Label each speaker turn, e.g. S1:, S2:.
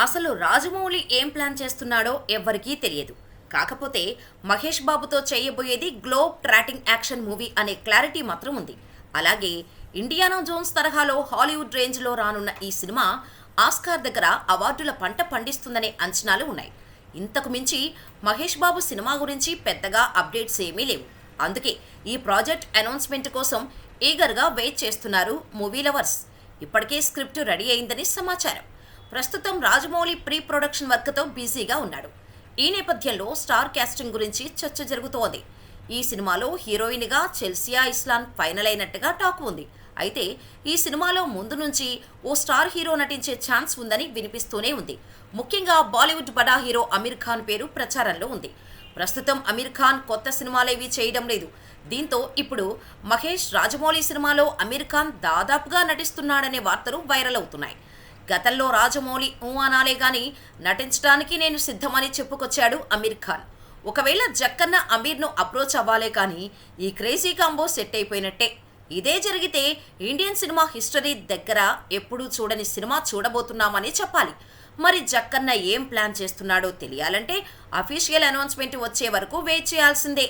S1: అసలు రాజమౌళి ఏం ప్లాన్ చేస్తున్నాడో ఎవ్వరికీ తెలియదు. కాకపోతే మహేష్ బాబుతో చేయబోయేది గ్లోబ్ ట్రాటింగ్ యాక్షన్ మూవీ అనే క్లారిటీ మాత్రం ఉంది. అలాగే ఇండియానా జోన్స్ తరహాలో హాలీవుడ్ రేంజ్లో రానున్న ఈ సినిమా ఆస్కార్ దగ్గర అవార్డుల పంట పండిస్తుందనే అంచనాలు ఉన్నాయి. ఇంతకు మించి మహేష్ బాబు సినిమా గురించి పెద్దగా అప్డేట్స్ ఏమీ లేవు. అందుకే ఈ ప్రాజెక్ట్ అనౌన్స్మెంట్ కోసం ఈగర్గా వెయిట్ చేస్తున్నారు మూవీ లవర్స్. ఇప్పటికే స్క్రిప్ట్ రెడీ అయిందని సమాచారం. ప్రస్తుతం రాజమౌళి ప్రీ ప్రొడక్షన్ వర్క్తో బిజీగా ఉన్నాడు. ఈ నేపథ్యంలో స్టార్ కాస్టింగ్ గురించి చర్చ జరుగుతోంది. ఈ సినిమాలో హీరోయిన్గా చెల్సియా ఇస్లాన్ ఫైనల్ అయినట్టుగా టాక్ ఉంది. అయితే ఈ సినిమాలో ముందు నుంచి ఓ స్టార్ హీరో నటించే ఛాన్స్ ఉందని వినిపిస్తూనే ఉంది. ముఖ్యంగా బాలీవుడ్ బడా హీరో అమీర్ ఖాన్ పేరు ప్రచారంలో ఉంది. ప్రస్తుతం అమీర్ ఖాన్ కొత్త సినిమాలేవి చేయడం లేదు. దీంతో ఇప్పుడు మహేష్ రాజమౌళి సినిమాలో అమీర్ ఖాన్ దాదాపుగా నటిస్తున్నాడనే వార్తలు వైరల్ అవుతున్నాయి. గతంలో రాజమౌళి అనాలే గాని నటించడానికి నేను సిద్ధమని చెప్పుకొచ్చాడు అమీర్ ఖాన్. ఒకవేళ జక్కన్న అమీర్ను అప్రోచ్ అవ్వాలే కానీ ఈ క్రేజీ కాంబో సెట్ అయిపోయినట్టే. ఇదే జరిగితే ఇండియన్ సినిమా హిస్టరీ దగ్గర ఎప్పుడూ చూడని సినిమా చూడబోతున్నామని చెప్పాలి. మరి జక్కన్న ఏం ప్లాన్ చేస్తున్నాడో తెలియాలంటే అఫీషియల్ అనౌన్స్మెంట్ వచ్చే వరకు వెయిట్ చేయాల్సిందే.